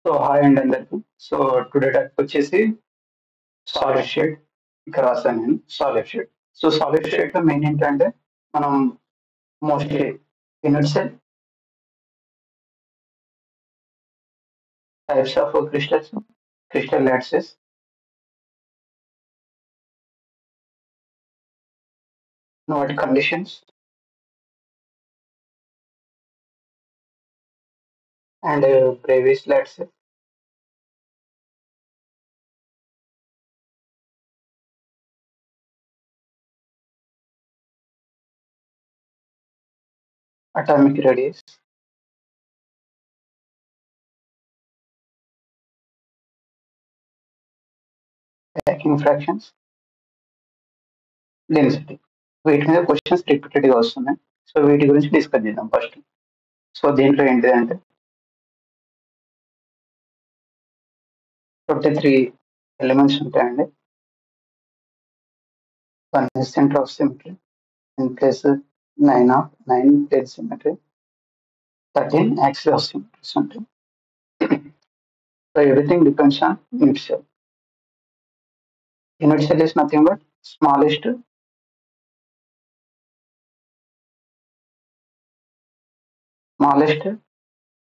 So hi అండి అందరికి. So today topic వచ్చేసి సాలిడ్ షేడ్. ఇక్కడ రాస్తాను నేను solid shade. So solid shade లో మెయిన్ ఏంటంటే మనం mostly unit cell types of crystals, crystal lattices, వాటి conditions and previous lattices, atomic radius, packing fractions, density. వీటి మీద క్వశ్చన్స్ రిపీటెడ్ గా వస్తున్నాయి. సో వీటి గురించి డిస్కస్ చేద్దాం ఫస్ట్. సో దీంట్లో ఏంటి అంటే 23 ఎలిమెంట్స్ ఉంటాయండి. One centre of symmetry in place 9 plane symmetry, 13 axial of symmetry. So everything depends on unit cell. Unit cell is nothing but smallest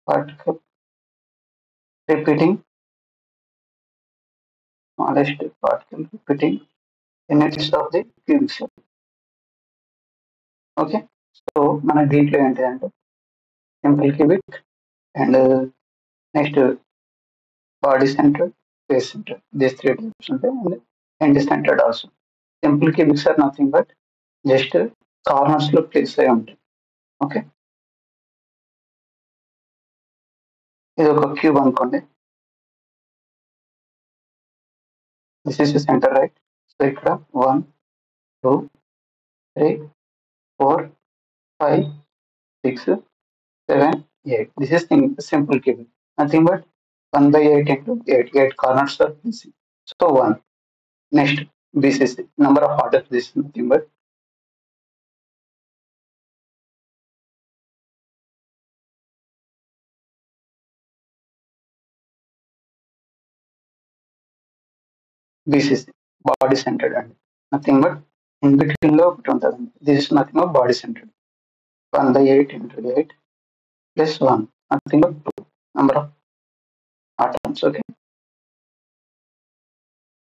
particle repeating units of the cubic cell. Okay. So మన దీంట్లో ఏంటంటే simple cubic and next body centre, face centre, these three types ఉంటాయి. And end centred also. Simple cubics are nothing but just corners లో place అయి ఉంటాయి. Okay, ఇది ఒక cube అనుకోండి. This is centre right. So ఇక్కడ 1 2 3 4 5 6 7 8. This is simple cubic. Nothing but 1/8 into 8. 8 corners are missing. So 1. Next, BCC. Number of orders. This is nothing but BCC. Body centered and nothing but in between లో ఒకటి ఉంటుంది. This is nothing but body centered. 1/8 into 8 plus 1. Nothing but 2. Number of atoms. Okay.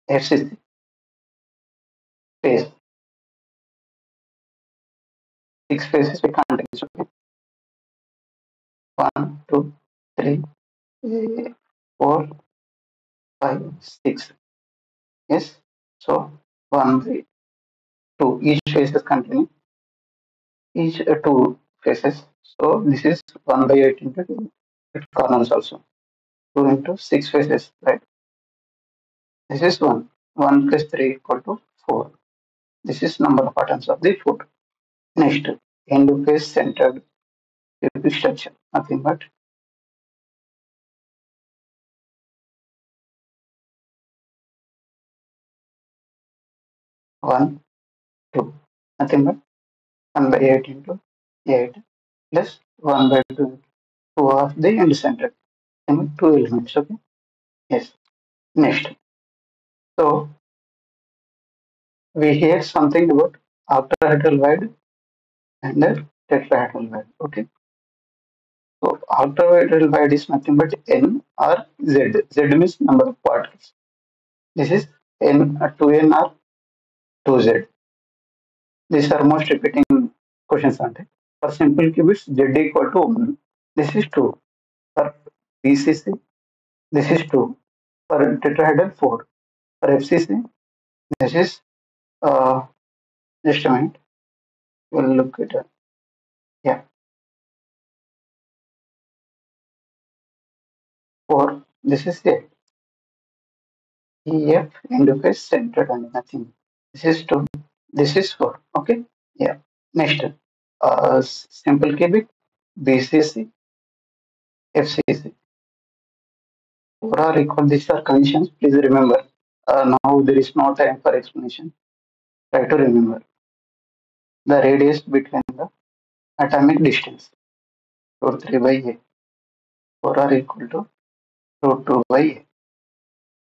FCC. Phase. 6 phases we can't use. Okay. 1 2 3 4 5 6. Yes. So 1 3 2. Each phase is continue. Each 2 phases. So this is 1/8 into 2. It corners also. 2 into 6 phases, right? This is 1. 1 plus 3 equal to 4. This is number of atoms of the food. Next, end phase centered cubic structure. Nothing but 1 2. Nothing but 1/8 into 8 plus 1/2 2 of the end center. And 2 elements. Okay. Yes. Next. So we hear something about octahedral wide and the tetrahedral wide. Okay. So octahedral wide is nothing but n or z. Z means number of particles. This is n 2n or 2z. These are most repeating questions. For simple qubits, z equal to 1. This is 2. For BCC, this is 2. For tetrahedral, 4. For FCC, this is just a minute. We'll look at it. Yeah. 4. This is 8. EF interface centered and nothing. This is 2. This is 4. Okay. Yeah. Next. Simple cubic, BCC, FCC. 4 are equal. These are conditions. Please remember. Now there is no time for explanation. Try to remember the radius between the atomic distance. So 3/8. 4 are equal to root 2 by a.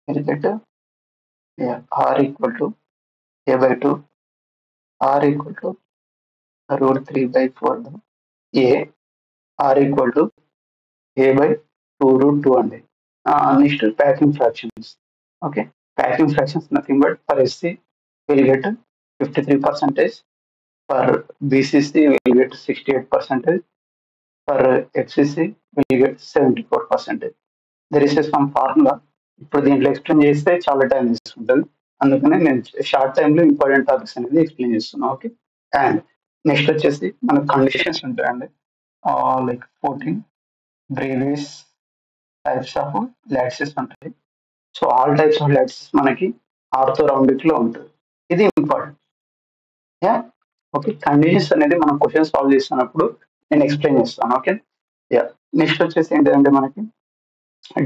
We'll get r equal to a by 2, r equal to root 3 by 4 a, r equal to a by 2 root 2 అండి. Next packing fractions. Okay, packing fractions nothing but for SC will get 53%, for BCC will get 68%, for FCC will get 74%. There is some formula. ఇప్పుడు దీంట్లో explain చేస్తే చాలా time తీసుకుంటుంది, అందుకనే నేను short టైంలో important topics అనేది ఎక్స్ప్లెయిన్ చేస్తున్నాను. ఓకే, అండ్ నెక్స్ట్ వచ్చేసి మనకు కండిషన్స్ ఉంటాయండి. Like 14 Bravais types of lattices ఉంటాయి. So all types of lattices మనకి ఆర్థోరౌండిక్ లో ఉంటుంది. ఇది ఇంపార్టెంట్. Yeah, okay. కండిషన్స్ అనేది మనం క్వశ్చన్ సాల్వ్ చేస్తున్నప్పుడు నేను ఎక్స్ప్లెయిన్ చేస్తాను. Okay, yeah. నెక్స్ట్ వచ్చేసి ఏంటంటే మనకి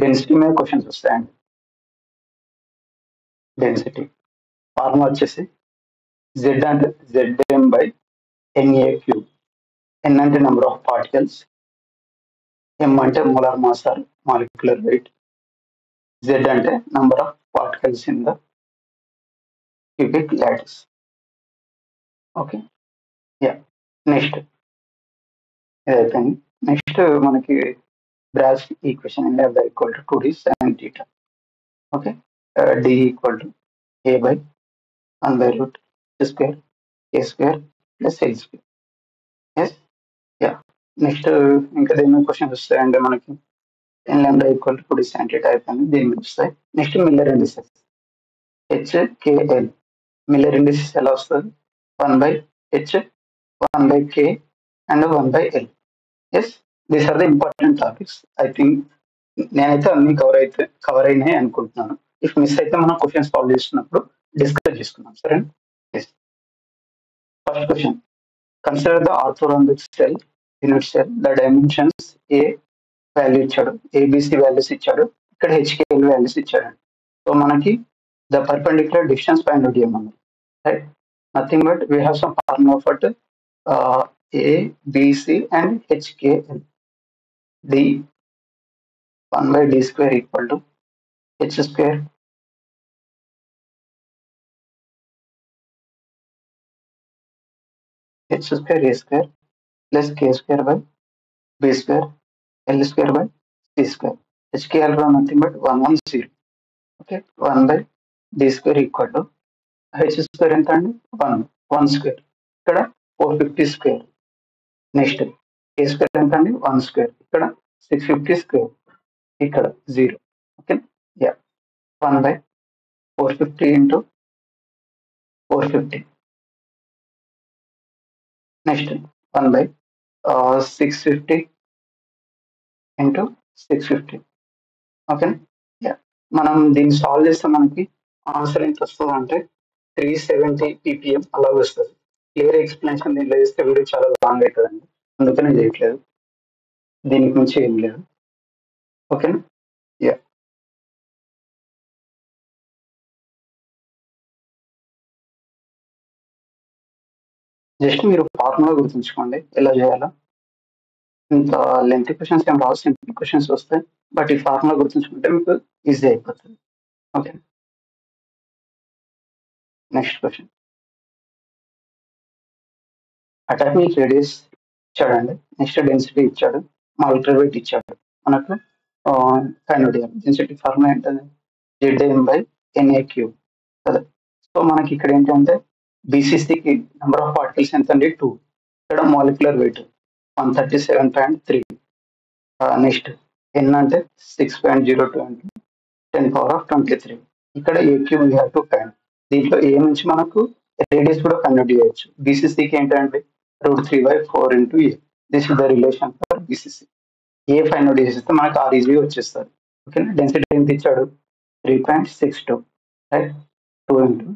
డెన్సిటీ మీద క్వశ్చన్స్ వస్తాయండి. డెన్సిటీ ఫార్ములా వచ్చేసి జెడ్ అంటే ZM by NA cube. N అంటే నెంబర్ ఆఫ్ పార్టికల్స్, ఎం అంటే molar mass or molecular weight, Z అంటే number of particles in the cubic lattice. Okay, yeah. Next ఇదైపోయింది. నెక్స్ట్ మనకి Bragg's equation అండి, అది equal to 2D sin θ. Okay, D equal to A by 1 by root square A square plus L square. Yes, yeah. Next ఇంకా దేని మీద questions వస్తాయంటే మనకి n lambda equal to 2D sin θ అయిపోయింది, దీని మీద వస్తాయి. Next Miller indices HKL. Miller indices ఎలా వస్తుంది? 1 by H, 1 by K and 1 by L. Yes, these are the important topics. I think నేనైతే అన్ని కవర్ అయినాయి అనుకుంటున్నాను. ఇఫ్ మిస్ అయితే మనం క్వశ్చన్ సాల్వ్ చేస్తున్నప్పుడు డిస్కస్ చేసుకున్నాం. సరే, first question. Consider the orthorhombic cell, unit cell. The dimensions ఏ వాల్యూ ఇచ్చాడు, ఏబిసి వాల్యూస్ ఇచ్చాడు, ఇక్కడ హెచ్కేఎల్ వాల్యూస్ ఇచ్చాడు. సో మనకి the perpendicular distance find out చేయమన్నాం. Right, nothing but we have some formula for ABC and HKL. D 1 by d square equal to h square a square plus k square by b square l square by c square. HKL nothing but 110. Okay, 1 by d square equal to h square ఎంత అండి 1 square, ఇక్కడ 450 square. Next k square ఎంత అండి 1 square, ఇక్కడ 650 square, ఇక్కడ 0. Okay, yeah. 1 by 450 into 450. Next 1 by 650 into 650. Okay, yeah. మనం దీన్ని solve చేస్తే మనకి ఆన్సర్ ఎంత వస్తుంది అంటే 370 ppm అలా వస్తుంది. క్లియర్ ఎక్స్ప్లెనేషన్ దీంట్లో చేస్తే వీడియో చాలా లాంగ్ అవుతుందండి, అందుకనే చేయట్లేదు. దీనికి మించి ఏం లేదు. ఓకేనా, యా. జస్ట్ మీరు ఫార్ములా గుర్తుంచుకోండి ఎలా చేయాలో. ఇంత లెంత్ క్వశ్చన్స్ ఏం రావు, సింపుల్ క్వశ్చన్స్ వస్తాయి. బట్ ఈ ఫార్ములా గుర్తుంచుకుంటే మీకు ఈజీ అయిపోతుంది. Okay, next question. Atomic radius ఇచ్చాడండి, నెక్స్ట్ డెన్సిటీ ఇచ్చాడు, మాలిక్యులర్ వెయిట్ ఇచ్చాడు. మనకు ఫైండ్ అవుట్ చేయాలి. డెన్సిటీ ఫార్ములా ఏంటంటే ZM by NA క్యూబ్ కదా. సో మనకి ఇక్కడ ఏంటంటే బీసీసీకి నెంబర్ ఆఫ్ పార్టికల్స్ ఎంత అండి 2, ఇక్కడ మాలిక్యులర్ వెయిట్ 137.3. నెక్స్ట్ ఎన్ అంటే 6.02 అంటే 10^23. ఇక్కడ a cube we have to find. దీంట్లో ఏ నుంచి మనకు రేడియస్ కూడా కన్వర్ట్ చేయొచ్చు. బీసీసీకి ఏంటంటే √3/4 into A. This is the relation for BCC. A find out చేసేస్తే మనకు ఆర్ ఈజీగా వచ్చేస్తారు. ఓకేనా, డెన్సిటీ ఎంత ఇచ్చాడు 3.62, right. 2 into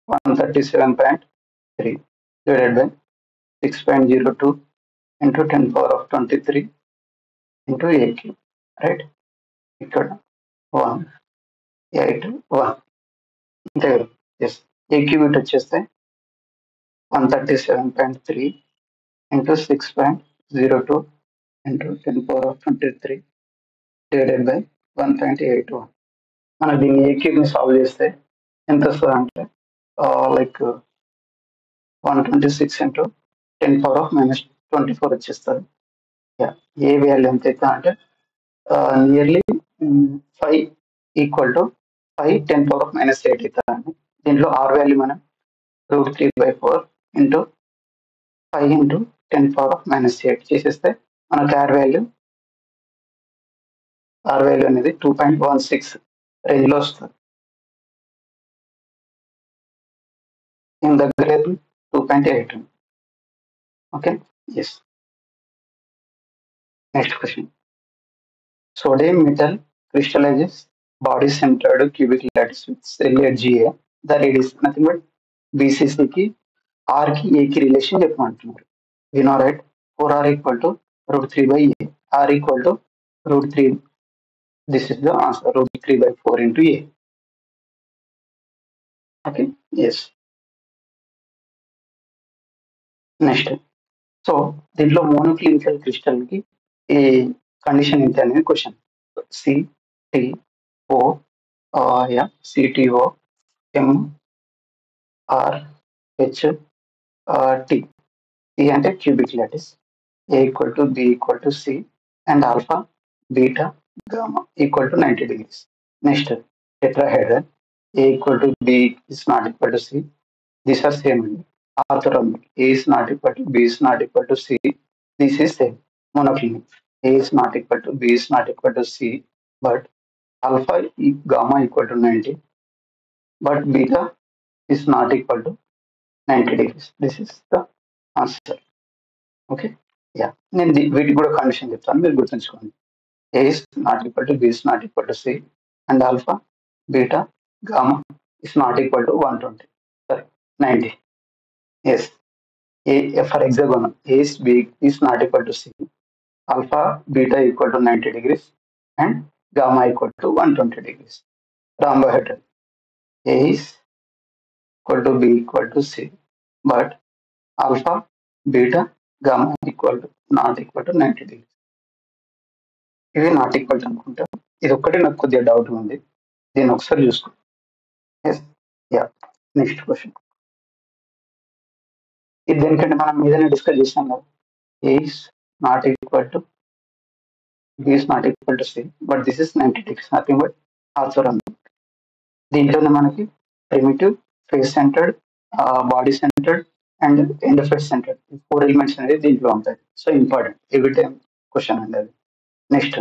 137.3 divided by 6.02 into 10^23 into A cube, right. ఇక్కడ 181 అంతే కదా. ఎస్, ఏ క్యూబిట్ వచ్చేస్తే 137.3 into 6.02 into 10^23 divided by 1.81. మనం దీన్ని ఏ క్యూబ్ని సాల్వ్ చేస్తే ఎంత వస్తుంది అంటే లైక్ 126 ఇంటూ 10⁻⁻24 వచ్చేస్తుంది. ఏ వాల్యూ ఎంత అవుతుంది అంటే నియర్లీ 5 ఈక్వల్ టు 5 10⁻⁻8 అవుతుంది. దీంట్లో ఆర్ వాల్యూ మనం √3/4 ఇంటూ 5 ఇంటూ 10⁻⁻8 చేసేస్తే మనకు ఆర్ వాల్యూ అనేది 2.16 రేంజ్లో వస్తుంది. దీని దగ్గర 2.8. Okay, yes. Next question. Sodium metal crystallizes body centered cubic lattice with cell at GA. The lead is nothing but BCC కి R కి A కి relation చెప్పమంటున్నారు. We know right, 4R equal to √3/A, R equal to √3. This is the answer, √3/4 into A. Okay, yes. Next. So దీంట్లో మోనోక్లినికల్ crystal కి ఈ condition ఎంత అనేది question. CTO CTO MRH T. E అంటే cubic lattice. A equal to B equal to C and alpha beta gamma equal to 90 degrees. Next, tetrahedron. A equal to B is not equal to C. These are same. Orthorhombic. A is not equal to B is not equal to C. This is same. Monoclinic. A is not equal to B is not equal to C, but alpha gamma equal to 90, but beta is not equal to 90 degrees. This is the answer. Okay, yeah. నేను వీటికి కూడా condition చెప్తాను, మీరు గుర్తుంచుకోండి. A is not equal to B is not equal to C and alpha beta gamma is not equal to 120, sorry, 90. Yes. For hexagonal, A is B is not equal to C, alpha beta equal to 90 degrees and gamma equal to 120 degrees. Rhombohedral, A is equal to B equal to C, but alpha beta gamma equal to not equal to 90 degrees. ఇవి not equal అనుకుంటా. ఇది ఒక్కటే నాకు కొద్దిగా doubt ఉంది, దీన్ని ఒకసారి చూసుకో. యా. Next question. ఇది దేనికంటే మనం ఏదైనా డిస్కస్ చేసాం కదా. A is not equal to B is not equal to C, but this is 90 degrees, nothing but orthorhombic. దీంట్లోనే మనకి primitive, face centred, body centred and ఎండోఫైట్ సెంటర్డ్ 4 ఎలిమెంట్స్ అనేది దీంట్లో ఉంటాయి. So important every time question అండి అది. Next,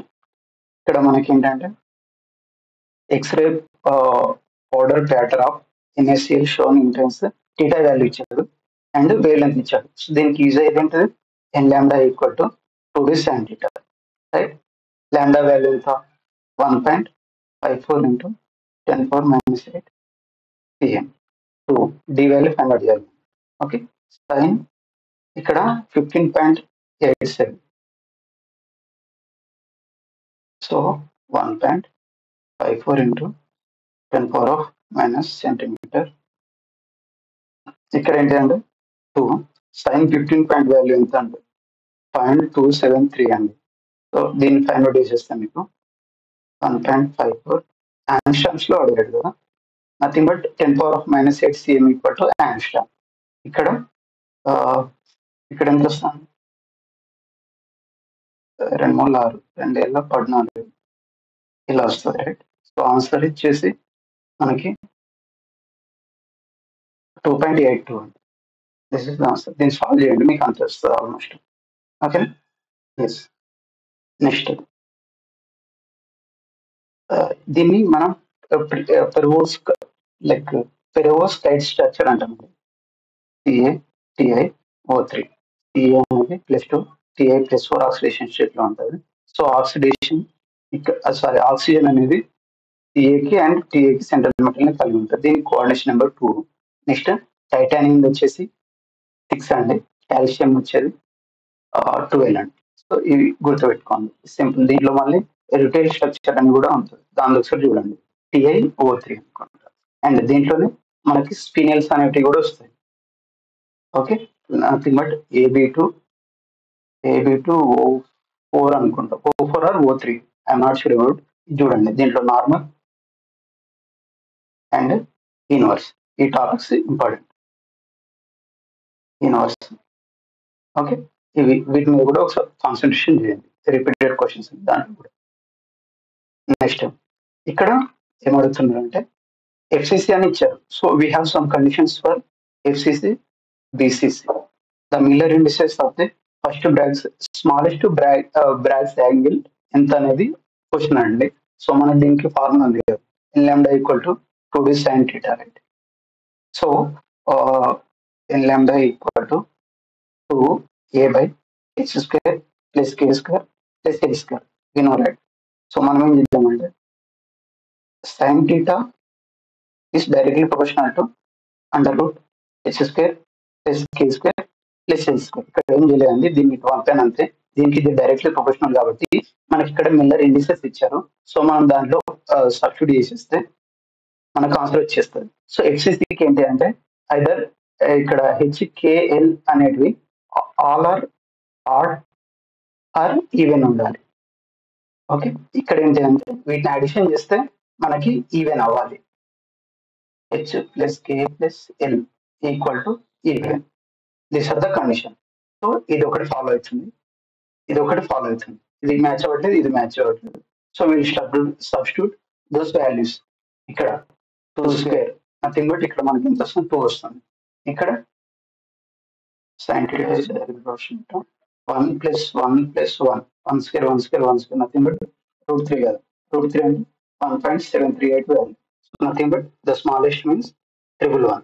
ఇక్కడ మనకి ఏంటంటే X ray order pattern of NaCl shown intense theta value ఇచ్చాడు అండ్ వేవ్ లెంత్ ఇచ్చాడు. సో దీనికి యూజ్ అయ్యేది ఏంటది, n λ equal to 2d sin θ, right. Lambda value ఎంత, 1.54 into 10⁻⁻8 pm. 2 d value find out చేయాలి. ఓకే, సైన్ ఇక్కడ 15.87. So 1.54 into 10⁻⁻⁻ centimetre. ఇక్కడ ఏంటంటే 2 సైన్ 15 పాయింట్ వాల్యూ ఎంత అంటే 0.273 అండి. సో దీన్ని ఫైండ్ అవుట్ చేసేస్తాను మీకు. 1.54 ఆంగ్స్ట్రామ్స్ లో అడిగాడు కదా, nothing but 10⁻⁻8 cm equal to angstrom. ఇక్కడ ఎంత వస్తాను, 2 3 6 2 ఏళ్ళ 14 ఇలా వస్తుంది, రైట్. సో ఆన్సర్ ఇచ్చేసి మనకి 2.82 అండి. This is the answer. దీన్ని సాల్వ్ చేయండి, మీకు ఆన్సర్ వస్తుంది ఆల్మోస్ట్. Okay, yes. నెక్స్ట్, దీన్ని మనం పెరోవోస్కైట్ స్ట్రక్చర్ అంటాం. CaTiO3. Ca అనేది +2 Ti+4 ఆక్సిడేషన్ స్టేట్ లో ఉంటుంది. సో ఆక్సిడేషన్ ఆక్సిజన్ అనేది సిఏకి అండ్ టీఏకి సెంట్రల్ మెటల్ ని కలిగి ఉంటుంది. దీనికి కోఆర్డినేషన్ నెంబర్ 2. నెక్స్ట్, టైటానియం వచ్చేసి 6 అండి, కాల్షియం వచ్చేది 12 అండి. సో ఇవి గుర్తుపెట్టుకోండి, సింపుల్. దీంట్లో మళ్ళీ రిటైల్ స్ట్రక్చర్ అని కూడా ఉంటుంది, దాని ఒకసారి చూడండి. TiO3 అనుకుంటా. అండ్ దీంట్లోనే మనకి స్పినల్స్ అనేటివి కూడా వస్తాయి. ఓకే, నథింగ్ బట్ AB2O4 అనుకుంటా, O4 or O3, I'm not sure about. చూడండి దీంట్లో నార్మల్ అండ్ ఇన్వర్స్, ఈ టాపిక్స్ ఇంపార్టెంట్. ఇన్వర్స్, ఓకే, ఇవి వీటి మీద కూడా ఒకసారి కాన్సన్ట్రేషన్ చేయండి, రిపీటెడ్ క్వశ్చన్స్ దాంట్లో కూడా. నెక్స్ట్ ఇక్కడ ఏమడుగుతున్నారంటే FCC అని ఇచ్చారు. So we have some conditions for FCC, BCC. The Miller indices of the first Bragg's smallest Bragg's angle ఎంత అనేది క్వశ్చన్ అండి. సో మన దీనికి ఫార్ములా ఉంది కదా, n lambda equal to 2d sin theta, right? So n lambda equal to 2a by h square plus k square plus h square, you know, right? So మనం ఏం చేద్దామంటే sin theta is directly proportional to under root h square plus k square plus h square. ఇక్కడ ఏం చేయలేదండి, దీన్ని పంపాను అంతే. దీనికి ఇది డైరెక్ట్లీ ప్రొపోర్షనల్ కాబట్టి మనకి ఇక్కడ మిల్లర్ ఇండిసెస్ ఇచ్చారు. సో మనం దాంట్లో సబ్స్టిట్యూట్ చేసేస్తే మనకు ఆన్సర్ వచ్చేస్తుంది. సో FCCకి ఏంటి అంటే ఐదర్ ఇక్కడ HKL అనేటివి all are odd or even ఉండాలి. ఓకే, ఇక్కడ ఏంటి అంటే వీటిని అడిషన్ చేస్తే మనకి ఈవెన్ అవ్వాలి. H plus K plus L equal to even. This are the condition. So ఇది ఒకటి ఫాలో అవుతుంది, ఇది ఒకటి ఫాలో అవుతుంది, ఇది మ్యాచ్ అవ్వట్లేదు, ఇది మ్యాచ్ అవ్వట్లేదు. So we'll substitute those values. ఇక్కడ 2 స్క్వేర్ నథింగ్ బట్ ఇక్కడ మనకి ఎంత వస్తుంది, 2 వస్తుంది. ఇక్కడ sin theta is proportional 1 plus 1 plus 1, 1 square 1 square 1 square nothing but root 3 కదా. root 3 అంటే 1.738 value. So nothing but the smallest means 111.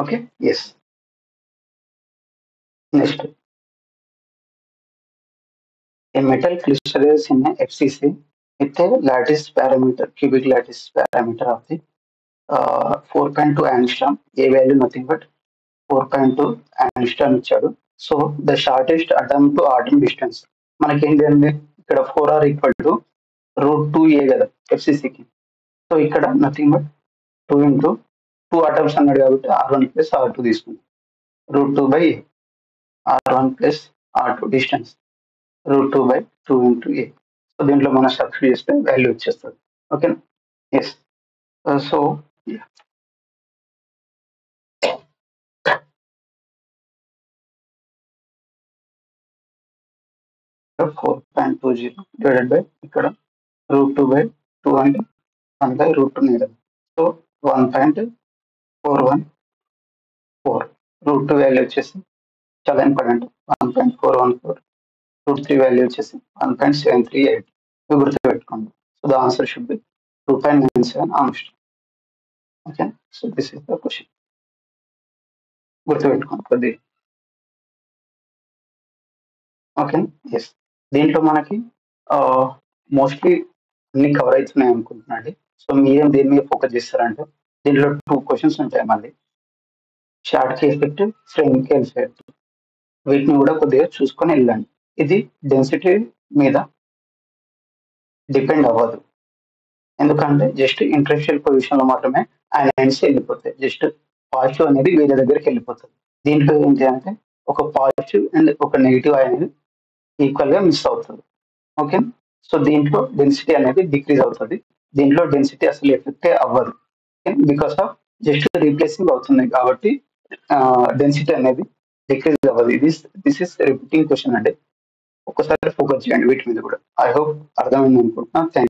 Okay, yes. Next, a metal crystallizes in a FCC with a lattice parameter, cubic lattice parameter of the 4.2 angstrom. A value nothing but 4.2 angstrom ఇచ్చాడు. So the shortest atom to atom distance మనకి ఏంటంటే ఇక్కడ 4r equal to √2a కదా FCCకి. So ఇక్కడ nothing but 2 into 2 atoms అన్నాడు కాబట్టి R1 plus R2 తీసుకుంది. √2 by R1 plus R2 distance √2 by 2 into a. So దీంట్లో మనం సబ్స్టిట్యూట్ చేస్తే వాల్యూ వచ్చేస్తుంది. ఓకేనా? ఎస్. సో 4.20 డివైడెడ్ బై ఇక్కడ √2 బై 2 అంటే 1 బై √2 నేడం. సో 1.414. √2 వాల్యూ వచ్చేసి చాలా ఇంపార్టెంట్, 1.414. √3 వాల్యూ వచ్చేసి 1.738. ఇవి గుర్తుపెట్టుకోండి. So the answer should be 2.97 angstrom. Okay, so this is the question. గుర్తుపెట్టుకోండి కొద్ది. Okay, yes. దీంట్లో మనకి మోస్ట్లీ అన్ని కవర్ అవుతున్నాయి అనుకుంటున్నాండి. సో మీరేం దేని మీద ఫోకస్ చేస్తారంటే దీంట్లో 2 క్వశ్చన్స్ ఉంటాయి మళ్ళీ, షార్ట్కి ఎఫెక్ట్, ఫ్రెండ్కి ఎఫెక్ట్. వీటిని కూడా కొద్దిగా చూసుకొని వెళ్ళండి. ఇది డెన్సిటీ మీద డిపెండ్ అవ్వదు, ఎందుకంటే జస్ట్ ఇంటరెన్షియల్ పొజిషన్లో మాత్రమే అయాన్స్ వెళ్ళిపోతాయి. జస్ట్ పాజిటివ్ అనేది వేరే దగ్గరికి వెళ్ళిపోతుంది. దీంట్లో ఏంటి అంటే ఒక పాజిటివ్ అండ్ ఒక నెగిటివ్ అనేది ఈక్వల్ గా మిస్ అవుతుంది. ఓకే, సో దీంట్లో డెన్సిటీ అనేది డిక్రీజ్ అవుతుంది, దీంట్లో డెన్సిటీ అసలు ఎఫెక్టే అవ్వదు. బికాస్ ఆఫ్ జస్ట్ రీప్లేసింగ్ అవుతుంది కాబట్టి డెన్సిటీ అనేది డిక్రీజ్ అవ్వదు. దిస్ ఇస్ రిపీటింగ్ క్వశ్చన్ అండి. ఒక్కసారి ఫోకస్ చేయండి వీటి మీద కూడా. ఐ హోప్ అర్థమైంది అనుకుంటున్నా. థ్యాంక్